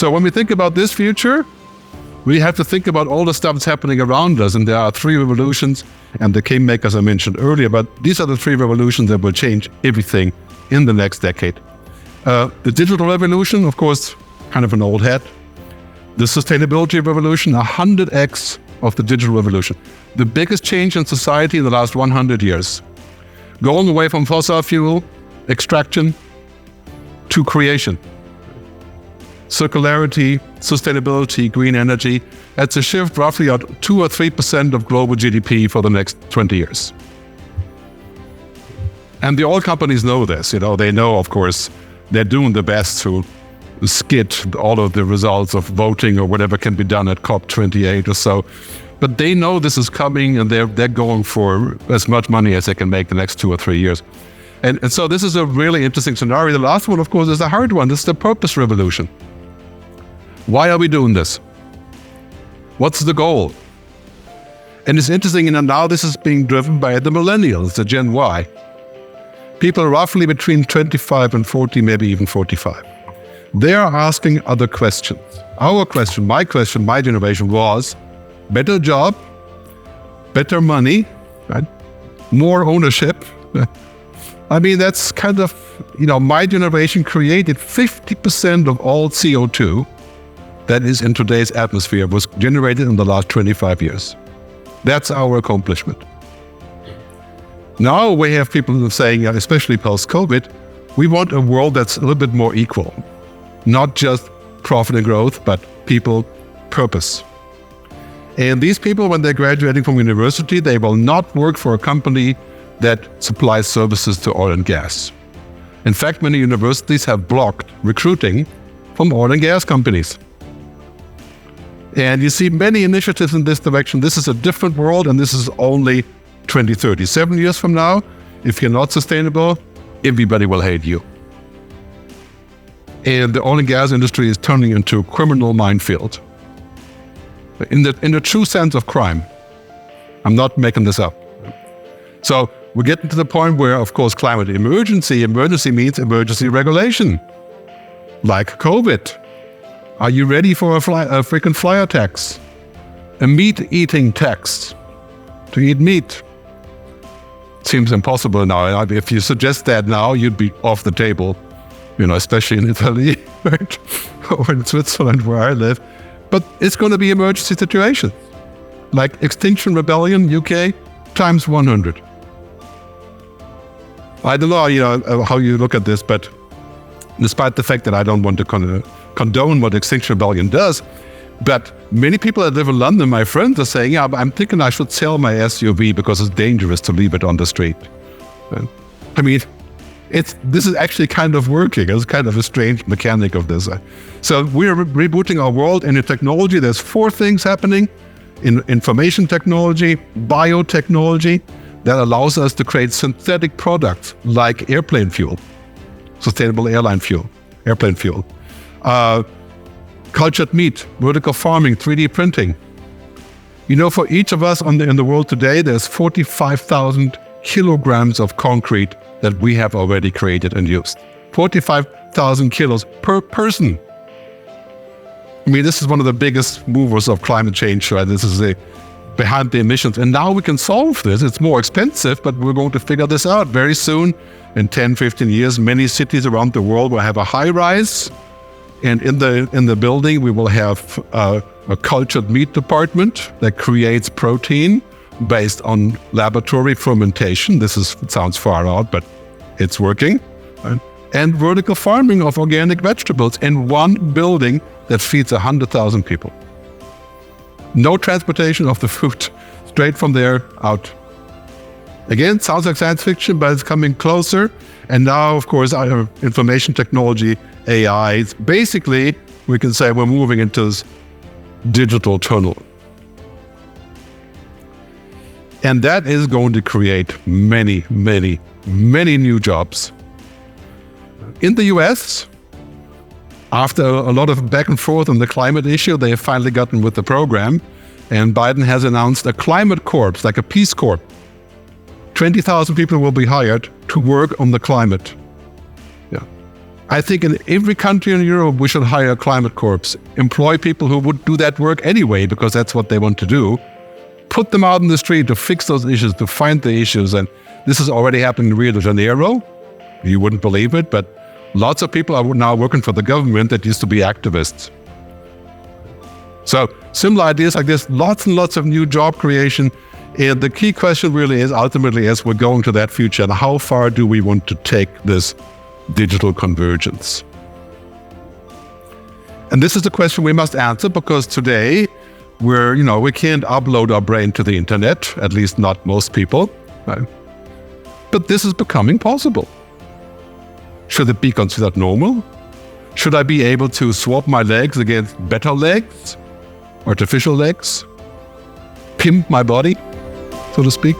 So when we think about this future, we have to think about all the stuff that's happening around us. And there are 3 revolutions and the kingmakers I mentioned earlier, but these are the 3 revolutions that will change everything in the next decade. The digital revolution, of course, kind of an old hat. The sustainability revolution, 100x of the digital revolution. The biggest change in society in the last 100 years. Going away from fossil fuel extraction to creation. Circularity, sustainability, green energy. That's a shift roughly at 2 or 3% of global GDP for the next 20 years. And the oil companies know this. They know, of course, they're doing their best to skid all of the results of voting or whatever can be done at COP28 or so. But they know this is coming, and they're going for as much money as they can make the next 2 or 3 years. And so this is a really interesting scenario. The last one, of course, is the hard one. This is the purpose revolution. Why are we doing this? What's the goal? And it's interesting, now this is being driven by the millennials, the Gen Y. People roughly between 25 and 40, maybe even 45. They are asking other questions. Our question, my generation was better job, better money, right? More ownership. I mean, that's kind of, my generation created 50% of all CO2 that is in today's atmosphere was generated in the last 25 years. That's our accomplishment. Now we have people saying, especially post-COVID, we want a world that's a little bit more equal. Not just profit and growth, but people, purpose. And these people, when they're graduating from university, they will not work for a company that supplies services to oil and gas. In fact, many universities have blocked recruiting from oil and gas companies. And you see many initiatives in this direction. This is a different world, and this is only 2030. 7 years from now, if you're not sustainable, everybody will hate you. And the oil and gas industry is turning into a criminal minefield. In the true sense of crime. I'm not making this up. So we're getting to the point where, of course, climate emergency means emergency regulation. Like COVID. Are you ready for a frequent flyer tax? A meat-eating tax to eat meat? Seems impossible now. If you suggest that now, you'd be off the table, especially in Italy, right? Or in Switzerland, where I live. But it's going to be emergency situations. Like Extinction Rebellion, UK, times 100. I don't know, how you look at this, but despite the fact that I don't want to condone what Extinction Rebellion does, but many people that live in London, my friends, are saying, I'm thinking I should sell my SUV because it's dangerous to leave it on the street. I mean, this is actually kind of working. It's kind of a strange mechanic of this. So we're rebooting our world, and in technology, there's 4 things happening. In information technology, biotechnology, that allows us to create synthetic products like airplane fuel, sustainable airplane fuel. Cultured meat, vertical farming, 3D printing. For each of us in the world today, there's 45,000 kilograms of concrete that we have already created and used. 45,000 kilos per person. I mean, this is one of the biggest movers of climate change, right? This is behind the emissions. And now we can solve this. It's more expensive, but we're going to figure this out very soon. In 10, 15 years, many cities around the world will have a high rise. And in the building, we will have a cultured meat department that creates protein based on laboratory fermentation. It sounds far out, but it's working. Right? And vertical farming of organic vegetables in one building that feeds 100,000 people. No transportation of the food, straight from there out. Again, sounds like science fiction, but it's coming closer. And now, of course, our information technology, AI, basically, we can say we're moving into this digital tunnel. And that is going to create many, many, many new jobs. In the US, after a lot of back and forth on the climate issue, they have finally gotten with the program. And Biden has announced a climate corps, like a Peace Corps. 20,000 people will be hired to work on the climate. Yeah. I think in every country in Europe, we should hire a climate corps, employ people who would do that work anyway, because that's what they want to do. Put them out in the street to fix those issues, to find the issues. And this is already happening in Rio de Janeiro. You wouldn't believe it, but lots of people are now working for the government that used to be activists. So similar ideas like this, lots and lots of new job creation. And the key question really is ultimately, as we're going to that future, and how far do we want to take this digital convergence? And this is the question we must answer, because today we can't upload our brain to the internet, at least not most people. Right? But this is becoming possible. Should it be considered normal? Should I be able to swap my legs against better legs, artificial legs, pimp my body, so to speak?